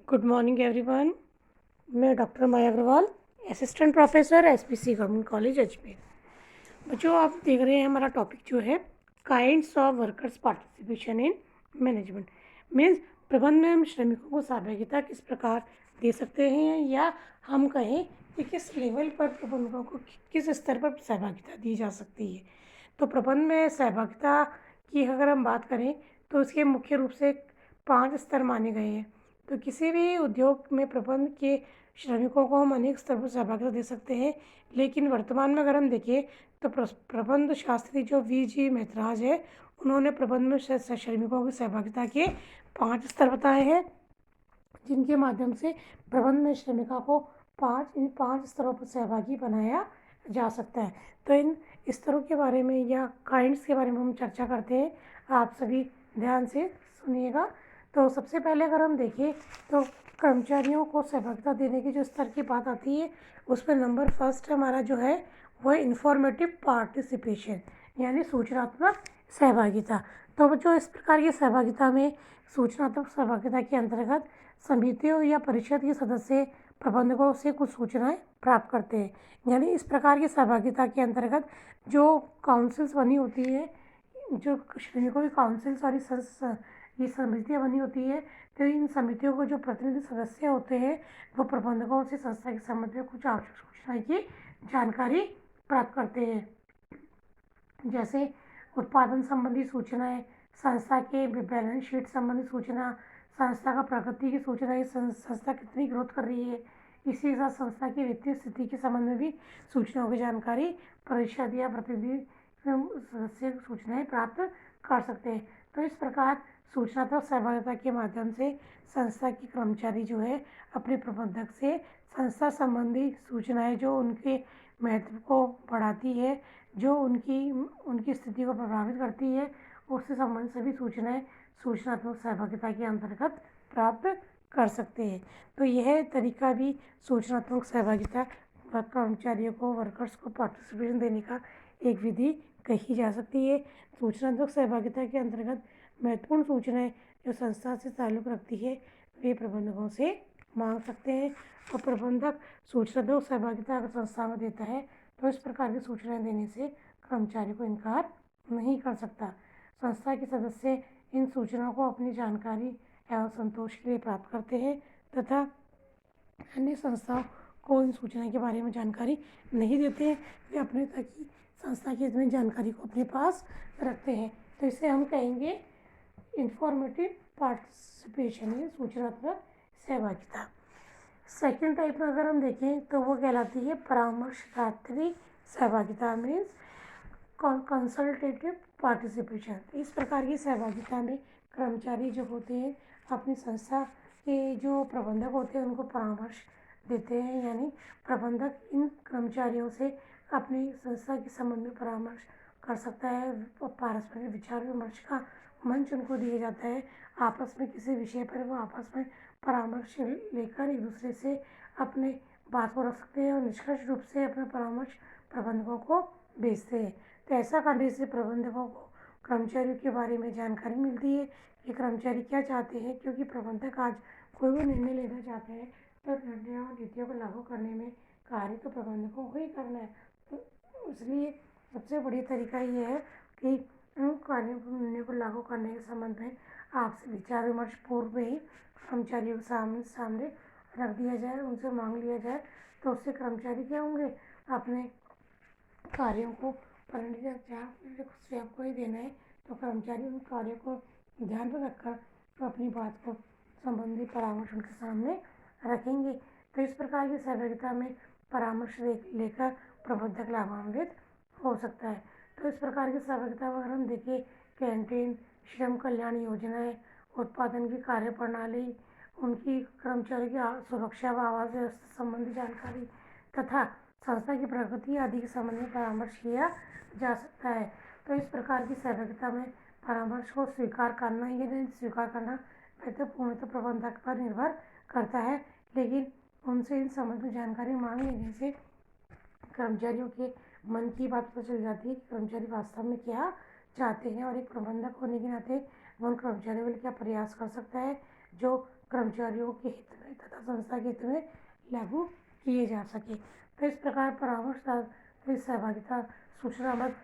Good morning everyone. मैं doctor Maya Agrawal, assistant professor SPC government college Ajmer. बच्चों, आप देख रहे हैं हमारा टॉपिक जो है kinds of workers participation in management. Means प्रबंध में हम श्रमिकों को सहभागिता किस प्रकार दे सकते हैं, या हम कहें कि किस लेवल पर प्रबंधकों को किस स्तर पर सहभागिता दी जा सकती है। तो प्रबंध में सहभागिता की अगर हम बात करें तो इसके मुख्य रूप से 5 स्तर माने गए हैं। तो किसी भी उद्योग में प्रबंध के श्रमिकों को हम अनेक स्तर पर सहभागिता दे सकते हैं, लेकिन वर्तमान में अगर हम देखें तो प्रबंध शास्त्री जो वी.जी. मैतराज है, उन्होंने प्रबंध में श्रमिकों की सहभागिता के 5 स्तर बताए हैं, जिनके माध्यम से प्रबंध में श्रमिका को इन पाँच स्तरों पर सहभागी बनाया जा सकता है। तो इन स्तरों के बारे में या काइंड्स के बारे में हम चर्चा करते हैं। आप सभी ध्यान से सुनिएगा। तो सबसे पहले अगर हम देखें तो कर्मचारियों को सहभागिता देने की जो स्तर की बात आती है, उसमें नंबर फर्स्ट हमारा जो है वह इंफॉर्मेटिव पार्टिसिपेशन, यानी सूचनात्मक सहभागिता। तो बच्चों, इस प्रकार की सहभागिता में सूचनात्मक सहभागिता के अंतर्गत समितियों या परिषद के सदस्य प्रबंधकों से कुछ सूचनाएं प्राप्त करते हैं। यानी इस प्रकार की सहभागिता के अंतर्गत जो काउंसिल्स बनी होती है, जो श्रमिकों की काउंसिल्स और ये समितियाँ बनी होती है, तो इन समितियों को जो प्रतिनिधि सदस्य होते हैं वो प्रबंधकों से संस्था के संबंध में कुछ आवश्यक सूचनाएं की जानकारी प्राप्त करते हैं, जैसे उत्पादन संबंधी सूचनाएं, संस्था के बैलेंस शीट संबंधी सूचना, संस्था का प्रगति की सूचना, संस्था कितनी ग्रोथ कर रही है। इसी के साथ संस्था की वित्तीय स्थिति के संबंध में भी सूचनाओं की जानकारी परिषद या प्रतिनिधि सदस्य सूचनाएं प्राप्त कर सकते हैं। तो इस प्रकार सूचनात्मक सहभागिता के माध्यम से संस्था के कर्मचारी जो है अपने प्रबंधक से संस्था संबंधी सूचनाएं जो उनके महत्व को बढ़ाती है, जो उनकी स्थिति को प्रभावित करती है, उससे संबंधित सभी सूचनाएं सूचनात्मक सहभागिता के अंतर्गत प्राप्त कर सकते हैं। तो यह तरीका भी सूचनात्मक सहभागिता कर्मचारियों को, वर्कर्स को पार्टिसिपेशन देने का एक विधि कही जा सकती है। सूचनात्मक सहभागिता के अंतर्गत महत्वपूर्ण सूचनाएं जो संस्था से ताल्लुक़ रखती है वे प्रबंधकों से मांग सकते हैं, और प्रबंधक सूचनात्मक सहभागिता अगर संस्था में देता है तो इस प्रकार की सूचनाएं देने से कर्मचारी को इनकार नहीं कर सकता। संस्था के सदस्य इन सूचनाओं को अपनी जानकारी एवं संतोष के लिए प्राप्त करते हैं तथा अन्य संस्थाओं को इन सूचना के बारे में जानकारी नहीं देते हैं। वे अपने तक ही संस्था की इसमें जानकारी को अपने पास रखते हैं। तो इसे हम कहेंगे इंफॉर्मेटिव पार्टिसिपेशन, या सूचनात्मक सहभागिता। सेकंड टाइप में अगर हम देखें तो वो कहलाती है परामर्शदात्री सहभागिता, मीन्स कंसल्टेटिव पार्टिसिपेशन। इस प्रकार की सहभागिता में कर्मचारी जो होते हैं अपनी संस्था के जो प्रबंधक होते हैं उनको परामर्श देते हैं, यानी प्रबंधक इन कर्मचारियों से अपनी संस्था के संबंध में परामर्श कर सकता है। पारस्परिक विचार विमर्श का मंच उनको दिया जाता है। आपस में किसी विषय पर वो आपस में परामर्श लेकर एक दूसरे से अपने बात को रख सकते हैं और निष्कर्ष रूप से अपना परामर्श प्रबंधकों को भेजते हैं। तो ऐसा करने से प्रबंधकों को कर्मचारियों के बारे में जानकारी मिलती है कि कर्मचारी क्या चाहते हैं, क्योंकि प्रबंधक आज कोई भी निर्णय लेना चाहते हैं तो निर्णयों और नीतियों को लागू करने में कार्य तो प्रबंधकों को ही करना है। तो इसलिए सबसे बड़ी तरीका ये है कि उन कार्यों को, निर्णय को लागू करने के संबंध में आपसे विचार विमर्श पूर्व में ही कर्मचारियों के सामने रख दिया जाए, उनसे मांग लिया जाए। तो उससे कर्मचारी क्या होंगे, अपने कार्यों को स्वयं को ही देना है तो कर्मचारी उन कार्यों को ध्यान में रखकर तो अपनी बात को संबंधी परामर्श उनके सामने रखेंगे। तो इस प्रकार की सहभागिता में परामर्श लेकर प्रबंधक लाभान्वित हो सकता है। तो इस प्रकार की सहभागिता अगर हम देखें, कैंटीन, श्रम कल्याण योजनाएं, उत्पादन की कार्य प्रणाली, उनकी कर्मचारी की सुरक्षा व आवास व्यवस्था संबंधी जानकारी तथा संस्था की प्रगति आदि के संबंध में परामर्श किया जा सकता है। तो इस प्रकार की सहभागिता में परामर्श को स्वीकार करना या नहीं स्वीकार करना महत्वपूर्णतः प्रबंधक पर निर्भर करता है, लेकिन उनसे इन संबंध में जानकारी मांग लेने से कर्मचारियों के मन की बात पता चल जाती है कि कर्मचारी वास्तव में क्या चाहते हैं, और एक प्रबंधक होने के नाते वो उन कर्मचारियों के लिए क्या प्रयास कर सकता है जो कर्मचारियों के हित में तथा संस्था के हित में लागू किए जा सके। तो इस प्रकार परामर्शदात्री सहभागिता सूचनात्मक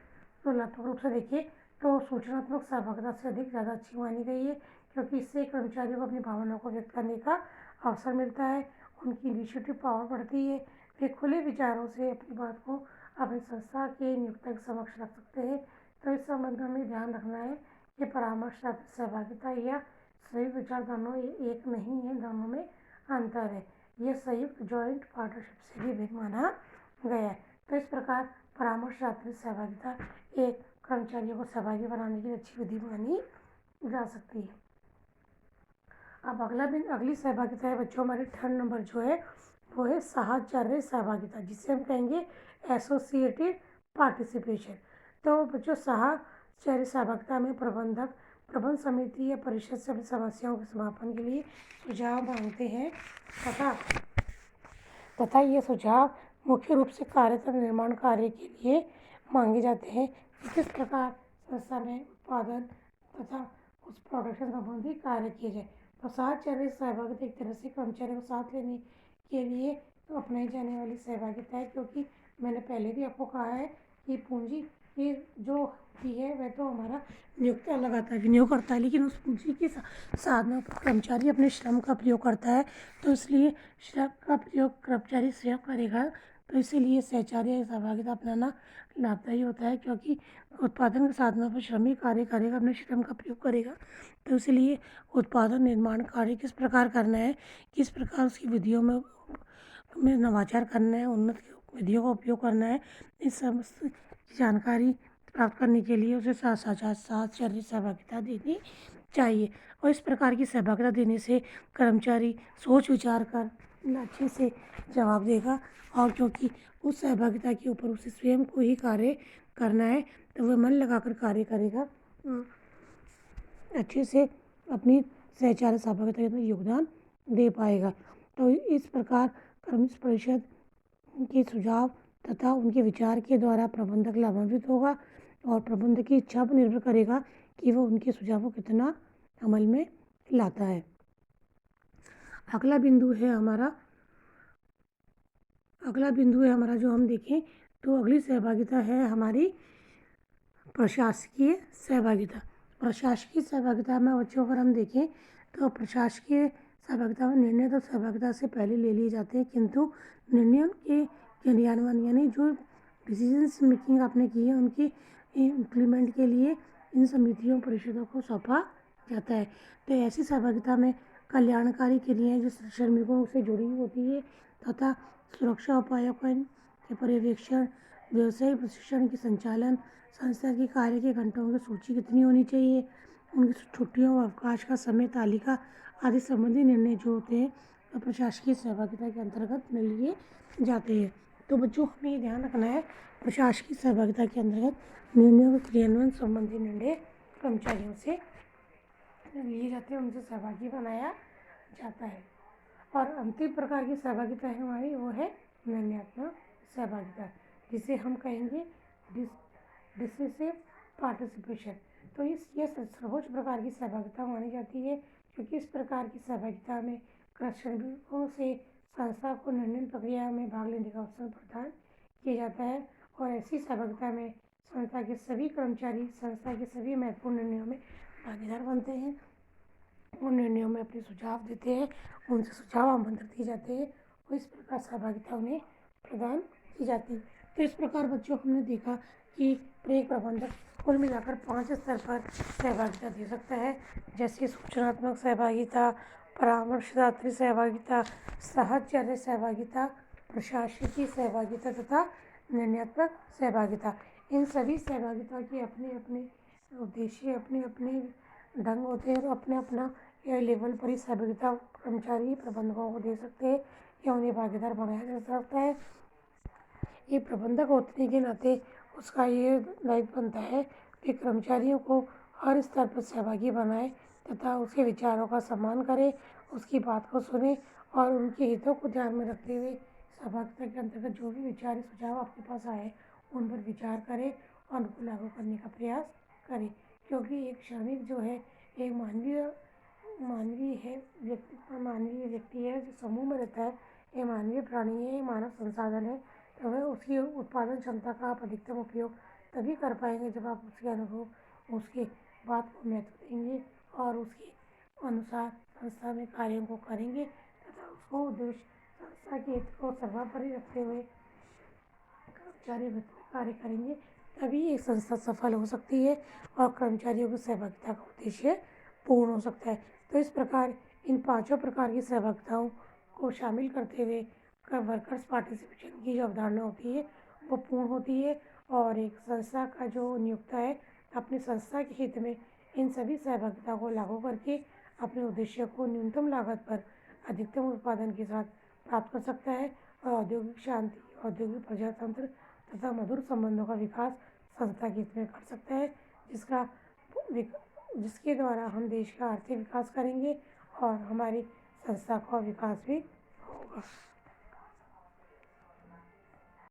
तुलनात्मक रूप से देखें तो सूचनात्मक सहभागिता से अधिक ज़्यादा अच्छी मानी गई है, क्योंकि इससे कर्मचारियों को अपनी भावनाओं को व्यक्त करने का अवसर मिलता है, उनकी इनिशिएटिव पावर बढ़ती है, वे खुले विचारों से अपनी बात को अपनी संस्था के नियोक्ता के समक्ष रख सकते हैं। तो इस संबंध में हमें ध्यान रखना है कि परामर्शदात्री सहभागिता या संयुक्त विचार दोनों एक नहीं है, दोनों में अंतर है। यह संयुक्त जॉइंट पार्टनरशिप से भी भिन्न माना गया है। तो इस प्रकार परामर्शदात्री सहभागिता एक कर्मचारियों को सहभागी बनाने की अच्छी विधि मानी जा सकती है। अब अगली सहभागिता है बच्चों, हमारी थर्ड नंबर जो है वो है साहचर्य सहभागिता, जिसे हम कहेंगे एसोसिएटिव पार्टिसिपेशन। तो बच्चों साहचर्य सहभागिता में प्रबंध समिति या परिषद से अपनी समस्याओं के समापन के लिए सुझाव मांगते हैं तथा ये सुझाव मुख्य रूप से कार्यक्रम निर्माण कार्य के लिए मांगे जाते हैं कि किस प्रकार संस्था में उत्पादन तथा उस प्रोडक्शन संबंधी कार्य किए जाए। तो साहचर्य सहभागिता एक तरह से कर्मचारियों को साथ लेने के लिए तो अपनाई जाने वाली सहभागिता है, क्योंकि मैंने पहले भी आपको कहा है कि पूंजी की जो होती है वह तो हमारा नियोक्ता लगाता है, विनियोग करता है, लेकिन उस पूंजी के साधनों पर कर्मचारी अपने श्रम का प्रयोग करता है। तो इसलिए श्रम का प्रयोग कर्मचारी स्वयं करेगा, तो इसीलिए साहचर्य सहभागिता अपनाना लाभदायी होता है, क्योंकि उत्पादन के साधनों पर श्रमिक कार्य करेगा, अपने श्रम का प्रयोग करेगा। तो इसलिए उत्पादन निर्माण कार्य किस प्रकार करना है, किस प्रकार उसकी विधियों में नवाचार करना है, उन्नत विधियों का उपयोग करना है, इस समस्त जानकारी प्राप्त करने के लिए उसे साहचर्य सहभागिता देनी चाहिए। और इस प्रकार की सहभागिता देने से कर्मचारी सोच विचार कर अच्छे से जवाब देगा, और क्योंकि उस सहभागिता के ऊपर उसे स्वयं को ही कार्य करना है, तो वह मन लगाकर कार्य करेगा, अच्छे से अपनी साहचर्य सहभागिता में योगदान दे पाएगा। तो इस प्रकार कर्मचारी परिषद के सुझाव तथा उनके विचार के द्वारा प्रबंधक लाभान्वित होगा, और प्रबंधक की इच्छा पर निर्भर करेगा कि वो उनके सुझाव को कितना अमल में लाता है। अगला बिंदु है हमारा जो हम देखें तो अगली सहभागिता है हमारी प्रशासकीय सहभागिता। प्रशासकीय सहभागिता में बच्चों अगर हम देखें तो प्रशासकीय सहभागिता में निर्णय तो सहभागिता से पहले ले लिए जाते हैं, किंतु निर्णयों के क्रियान्वयन यानी जो डिसीजंस मेकिंग आपने की है उनकी इम्प्लीमेंट के लिए इन समितियों परिषदों को सौंपा जाता है। तो ऐसी सहभागिता में कल्याणकारी क्रियाएं जो श्रमिकों से जुड़ी होती है तथा सुरक्षा उपायों के पर्यवेक्षण, व्यवसायिक प्रशिक्षण के संचालन, संस्था के कार्य के घंटों की सूची कितनी होनी चाहिए, उनकी छुट्टियों व अवकाश का समय तालिका आदि संबंधी निर्णय जो होते हैं तो प्रशासकीय सहभागिता के अंतर्गत लिए जाते हैं। तो बच्चों हमें ये ध्यान रखना है, प्रशासकीय सहभागिता के अंतर्गत निर्णयों के क्रियान्वयन संबंधी निर्णय कर्मचारियों से लिए जाते हैं, उनसे सहभागी बनाया जाता है। और अंतिम प्रकार की सहभागिता है हमारी वो है निर्णयात्मक सहभागिता, जिसे हम कहेंगे डिसिसिव पार्टिसिपेशन। तो ये सर्वोच्च प्रकार की सहभागिता मानी जाती है, क्योंकि इस प्रकार की सहभागिता में श्रमिकों से संस्था को निर्णय प्रक्रिया में भाग लेने का अवसर प्रदान किया जाता है, और ऐसी सहभागिता में संस्था के सभी कर्मचारी संस्था के सभी महत्वपूर्ण निर्णयों में भागीदार बनते हैं, उन निर्णयों में अपने सुझाव देते हैं, उनसे सुझाव आमंत्रित किए जाते हैं, और इस प्रकार सहभागिता उन्हें प्रदान की जाती है। तो इस प्रकार बच्चों हमने देखा कि एक प्रबंधक कुल मिलाकर 5 स्तर पर सहभागिता दे सकता है, जैसे सूचनात्मक सहभागिता, परामर्शदात्री सहभागिता, साहचर्य सहभागिता, प्रशासकीय सहभागिता तथा निर्णयात्मक सहभागिता। इन सभी सहभागिता के अपने अपने उद्देश्य, अपने अपने ढंग होते हैं, और अपने अपना लेवल पर ही सहभागिता कर्मचारी प्रबंधकों को दे सकते हैं या उन्हें भागीदार बनाया जा सकता है। ये प्रबंधक होने के नाते उसका ये दायित्व बनता है कि कर्मचारियों को हर स्तर पर सहभागी बनाए तथा उसके विचारों का सम्मान करे, उसकी बात को सुने और उनके हितों को ध्यान में रखते हुए सहभागिता के अंतर्गत जो भी विचार सुझाव आपके पास आए उन पर विचार करें और उनको लागू करने का प्रयास करें, क्योंकि एक श्रमिक जो है एक मानवीय मानवीय व्यक्ति है जो समूह में रहता है, ये मानवीय प्राणी है, ये मानव संसाधन है। तो वह उसकी उत्पादन क्षमता का आप अधिकतम उपयोग तभी कर पाएंगे जब आप उसके अनुभव, उसके बात को महत्व देंगे और उसके अनुसार संस्था में कार्यों को करेंगे तथा उसको उद्देश्य संस्था के हित को सर्वोपरि रखते हुए कर्मचारी वृत्ति में कार्य करेंगे, तभी एक संस्था सफल हो सकती है और कर्मचारियों की सहभागिता का उद्देश्य पूर्ण हो सकता है। तो इस प्रकार इन पांचों प्रकार की सहभागिताओं को शामिल करते हुए वर्कर्स पार्टिसिपेशन की जो अवधारणा होती है वो पूर्ण होती है और एक संस्था का जो नियोक्ता है अपनी संस्था के हित में इन सभी सहभागिता को लागू करके अपने उद्देश्य को न्यूनतम लागत पर अधिकतम उत्पादन के साथ प्राप्त कर सकता है और औद्योगिक शांति, औद्योगिक प्रजातंत्र तथा मधुर संबंधों का विकास संस्था के हित में कर सकता है, जिसके द्वारा हम देश का आर्थिक विकास करेंगे और हमारी संस्था का विकास भी होगा।